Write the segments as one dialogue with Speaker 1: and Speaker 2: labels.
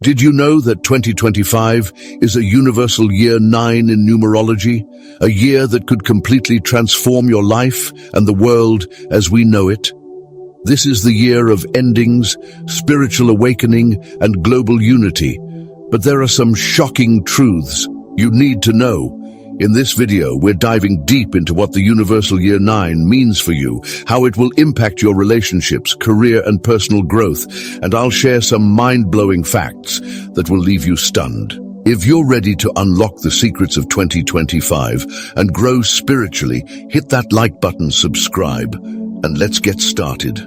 Speaker 1: Did you know that 2025 is a universal year 9 in numerology? A year that could completely transform your life and the world as we know it? This is the year of endings, spiritual awakening, and global unity. But there are some shocking truths you need to know. In this video, we're diving deep into what the universal year 9 means for you, how it will impact your relationships, career, and personal growth, and I'll share some mind-blowing facts that will leave you stunned. If you're ready to unlock the secrets of 2025 and grow spiritually, hit that like button, subscribe, and let's get started.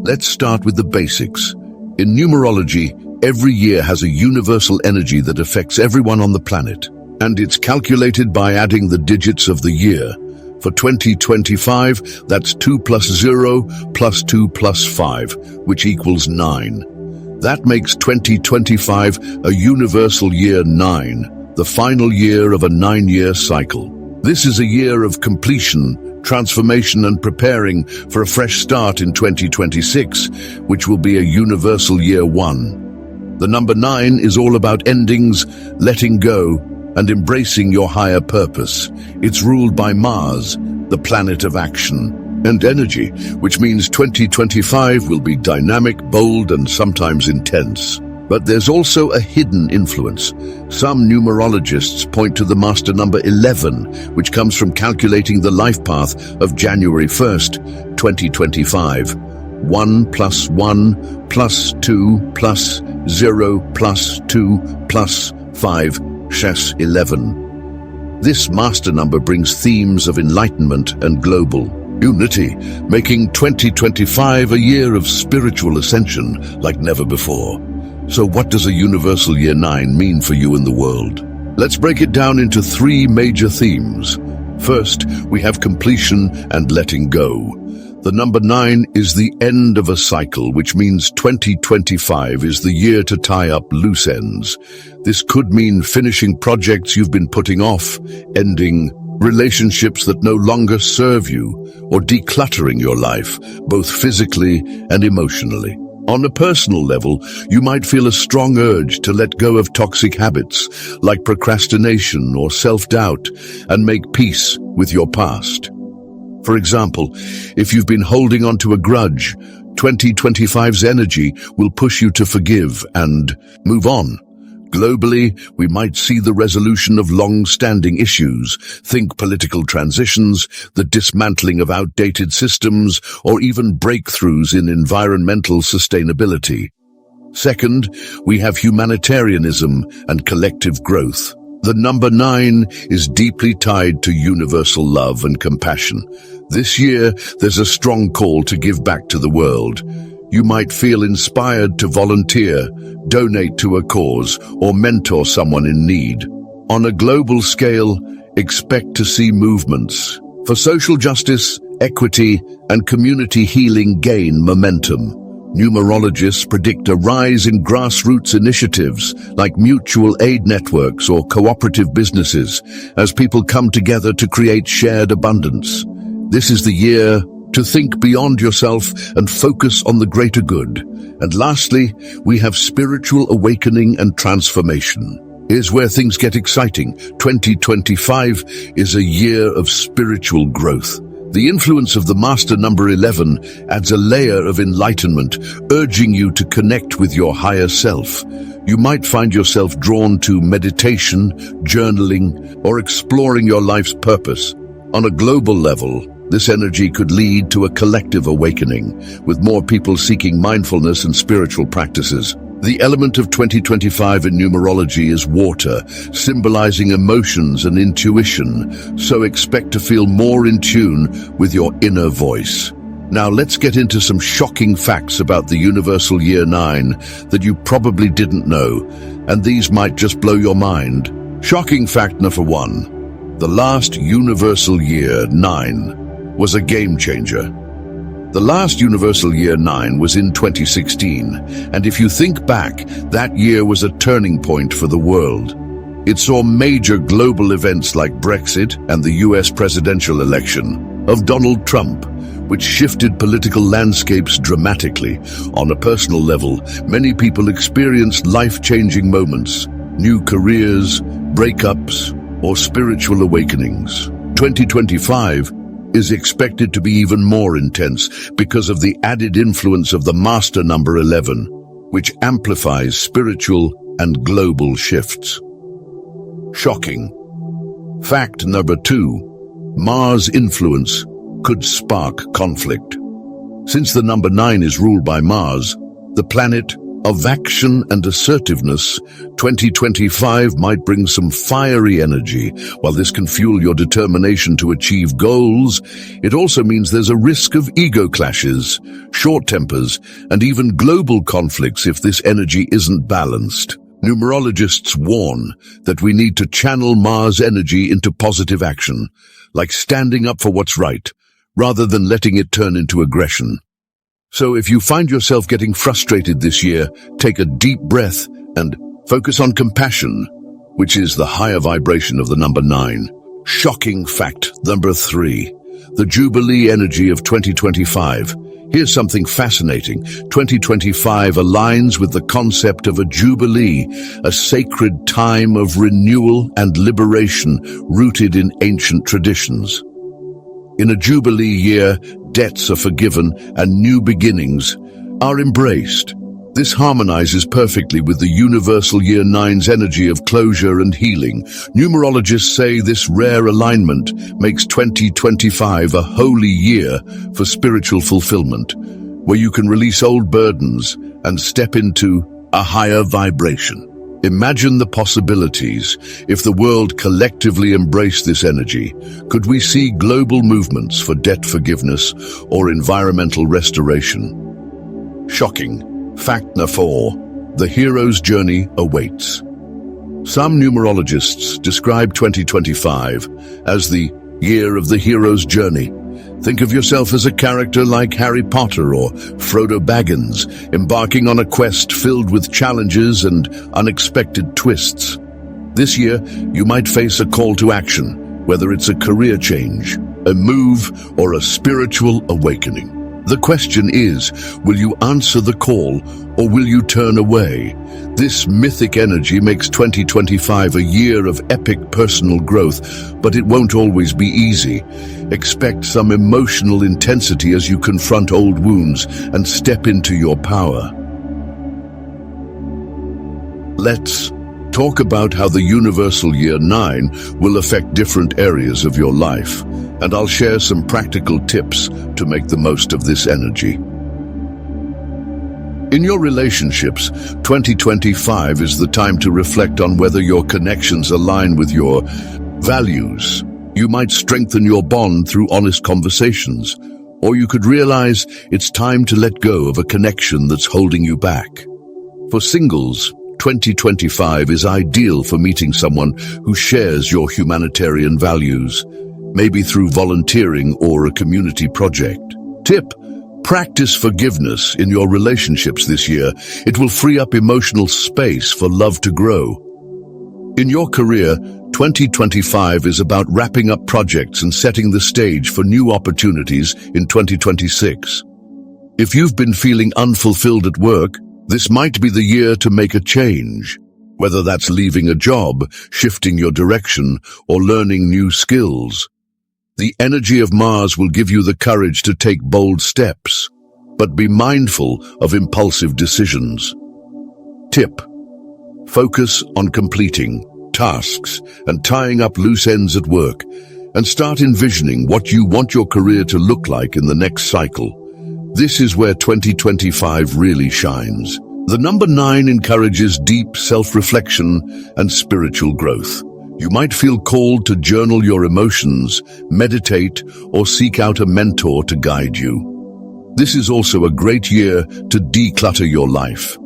Speaker 1: Let's start with the basics. In numerology, every year has a universal energy that affects everyone on the planet. And it's calculated by adding the digits of the year. For 2025, that's 2 plus 0 plus 2 plus 5, which equals 9. That makes 2025 a universal year 9, the final year of a 9-year cycle. This is a year of completion, transformation, and preparing for a fresh start in 2026, which will be a universal year 1. The number 9 is all about endings, letting go, and embracing your higher purpose. It's ruled by Mars, the planet of action and energy, which means 2025 will be dynamic, bold, and sometimes intense. But there's also a hidden influence. Some numerologists point to the master number 11, which comes from calculating the life path of January 1st, 2025. 1 plus 1 plus 2 plus 0 plus 2 plus 5 Chess 11. This master number brings themes of enlightenment and global unity, making 2025 a year of spiritual ascension like never before. So what does a universal year 9 mean for you in the world? Let's break it down into 3 major themes. First, we have completion and letting go. The number 9 is the end of a cycle, which means 2025 is the year to tie up loose ends. This could mean finishing projects you've been putting off, ending relationships that no longer serve you, or decluttering your life, both physically and emotionally. On a personal level, you might feel a strong urge to let go of toxic habits like procrastination or self-doubt and make peace with your past. For example, if you've been holding on to a grudge, 2025's energy will push you to forgive and move on. Globally, we might see the resolution of long-standing issues. Think political transitions, the dismantling of outdated systems, or even breakthroughs in environmental sustainability. Second, we have humanitarianism and collective growth. The number 9 is deeply tied to universal love and compassion. This year, there's a strong call to give back to the world. You might feel inspired to volunteer, donate to a cause, or mentor someone in need. On a global scale, expect to see movements for social justice, equity, and community healing gain momentum. Numerologists predict a rise in grassroots initiatives like mutual aid networks or cooperative businesses as people come together to create shared abundance. This is the year to think beyond yourself and focus on the greater good. And lastly, we have spiritual awakening and transformation. Here's where things get exciting. 2025 is a year of spiritual growth. The influence of the master number 11 adds a layer of enlightenment, urging you to connect with your higher self. You might find yourself drawn to meditation, journaling, or exploring your life's purpose. On a global level, this energy could lead to a collective awakening, with more people seeking mindfulness and spiritual practices. The element of 2025 in numerology is water, symbolizing emotions and intuition, so expect to feel more in tune with your inner voice. Now let's get into some shocking facts about the universal year 9 that you probably didn't know, and these might just blow your mind. Shocking fact number 1. The last universal year 9 was a game changer. The last universal year 9 was in 2016, and if you think back, that year was a turning point for the world. It saw major global events like Brexit and the US presidential election of Donald Trump, which shifted political landscapes dramatically. On a personal level, many people experienced life-changing moments, new careers, breakups, or spiritual awakenings. 2025 is expected to be even more intense because of the added influence of the master number 11, which amplifies spiritual and global shifts. Shocking. Fact number 2. Mars' influence could spark conflict. Since the number 9 is ruled by Mars, the planet of action and assertiveness, 2025 might bring some fiery energy. While this can fuel your determination to achieve goals, it also means there's a risk of ego clashes, short tempers, and even global conflicts if this energy isn't balanced. Numerologists warn that we need to channel Mars energy into positive action, like standing up for what's right, rather than letting it turn into aggression. So if you find yourself getting frustrated this year, take a deep breath and focus on compassion, which is the higher vibration of the number 9. Shocking fact number 3. The Jubilee energy of 2025. Here's something fascinating. 2025 aligns with the concept of a Jubilee, a sacred time of renewal and liberation rooted in ancient traditions. In a Jubilee year, debts are forgiven and new beginnings are embraced. This harmonizes perfectly with the universal year 9's energy of closure and healing. Numerologists say this rare alignment makes 2025 a holy year for spiritual fulfillment, where you can release old burdens and step into a higher vibration. Imagine the possibilities. If the world collectively embraced this energy, could we see global movements for debt forgiveness or environmental restoration? Shocking. Fact number 4. The hero's journey awaits. Some numerologists describe 2025 as the year of the hero's journey. Think of yourself as a character like Harry Potter or Frodo Baggins, embarking on a quest filled with challenges and unexpected twists. This year, you might face a call to action, whether it's a career change, a move, or a spiritual awakening. The question is, will you answer the call or will you turn away? This mythic energy makes 2025 a year of epic personal growth, but it won't always be easy. Expect some emotional intensity as you confront old wounds and step into your power. Let's talk about how the universal year 9 will affect different areas of your life, and I'll share some practical tips to make the most of this energy. In your relationships, 2025 is the time to reflect on whether your connections align with your values. You might strengthen your bond through honest conversations, or you could realize it's time to let go of a connection that's holding you back. For singles, 2025 is ideal for meeting someone who shares your humanitarian values, maybe through volunteering or a community project. Tip: practice forgiveness in your relationships this year. It will free up emotional space for love to grow. In your career, 2025 is about wrapping up projects and setting the stage for new opportunities in 2026. If you've been feeling unfulfilled at work, this might be the year to make a change. Whether that's leaving a job, shifting your direction, or learning new skills. The energy of Mars will give you the courage to take bold steps, but be mindful of impulsive decisions. Tip: focus on completing tasks and tying up loose ends at work, and start envisioning what you want your career to look like in the next cycle. This is where 2025 really shines. The number 9 encourages deep self-reflection and spiritual growth. You might feel called to journal your emotions, meditate, or seek out a mentor to guide you. This is also a great year to declutter your life.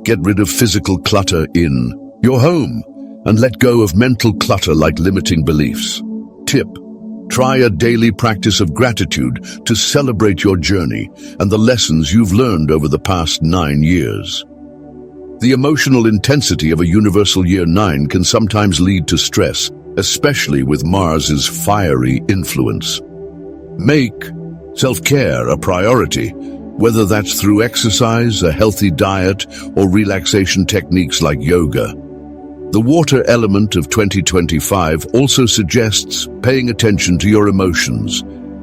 Speaker 1: Get rid of physical clutter in your home and let go of mental clutter like limiting beliefs. Tip: try a daily practice of gratitude to celebrate your journey and the lessons you've learned over the past 9 years. The emotional intensity of a universal year 9 can sometimes lead to stress, especially with Mars's fiery influence. Make Self-care a priority, whether that's through exercise, a healthy diet, or relaxation techniques like yoga. The water element of 2025 also suggests paying attention to your emotions.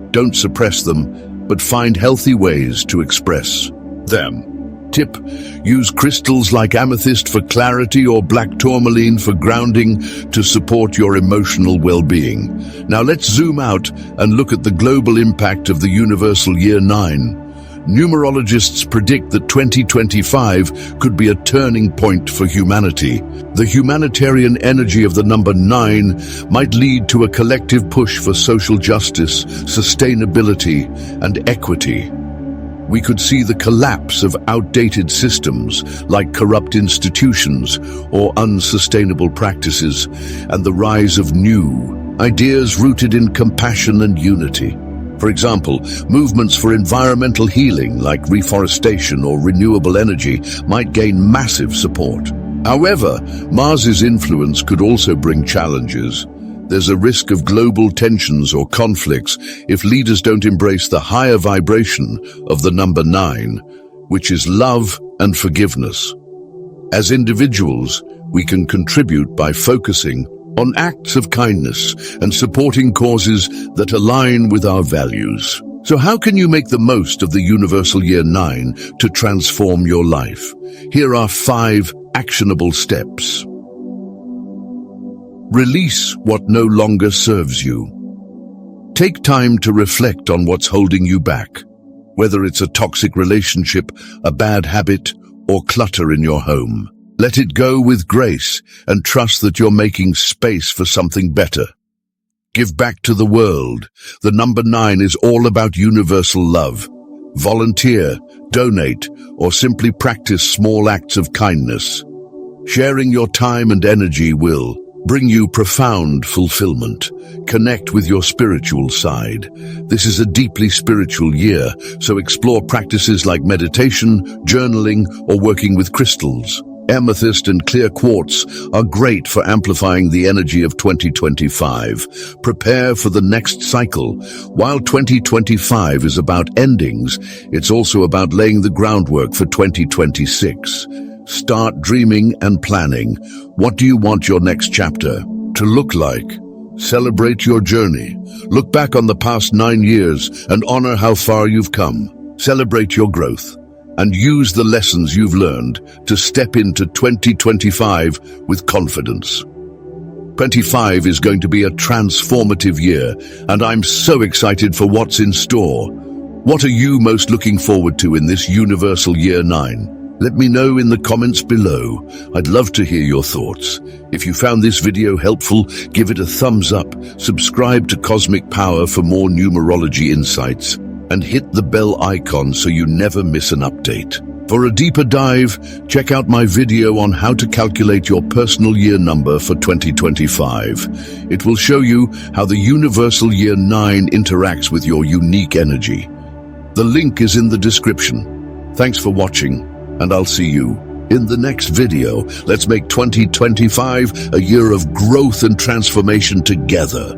Speaker 1: Don't suppress them, but find healthy ways to express them. Tip: use crystals like amethyst for clarity or black tourmaline for grounding to support your emotional well-being. Now let's zoom out and look at the global impact of the universal year 9. Numerologists predict that 2025 could be a turning point for humanity. The humanitarian energy of the number 9 might lead to a collective push for social justice, sustainability, and equity. We could see the collapse of outdated systems like corrupt institutions or unsustainable practices, and the rise of new ideas rooted in compassion and unity. For example, movements for environmental healing like reforestation or renewable energy might gain massive support. However, Mars's influence could also bring challenges. There's a risk of global tensions or conflicts if leaders don't embrace the higher vibration of the number 9, which is love and forgiveness. As individuals, we can contribute by focusing on acts of kindness and supporting causes that align with our values. So how can you make the most of the universal year 9 to transform your life? Here are 5 actionable steps. Release what no longer serves you. Take time to reflect on what's holding you back, whether it's a toxic relationship, a bad habit, or clutter in your home. Let it go with grace and trust that you're making space for something better. Give back to the world. The number 9 is all about universal love. Volunteer, donate, or simply practice small acts of kindness. Sharing your time and energy will bring you profound fulfillment. Connect with your spiritual side. This is a deeply spiritual year, so explore practices like meditation, journaling, or working with crystals. Amethyst and clear quartz are great for amplifying the energy of 2025. Prepare for the next cycle. While 2025 is about endings, it's also about laying the groundwork for 2026. Start dreaming and planning. What do you want your next chapter to look like? Celebrate your journey. Look back on the past 9 years and honor how far you've come. Celebrate your growth and use the lessons you've learned to step into 2025 with confidence. 25 is going to be a transformative year, and I'm so excited for what's in store. What are you most looking forward to in this universal year 9? Let me know in the comments below. I'd love to hear your thoughts. If you found this video helpful, give it a thumbs up, subscribe to Cosmic Power for more numerology insights, and hit the bell icon so you never miss an update. For a deeper dive, check out my video on how to calculate your personal year number for 2025. It will show you how the universal year 9 interacts with your unique energy. The link is in the description. Thanks for watching, and I'll see you in the next video. Let's make 2025 a year of growth and transformation together.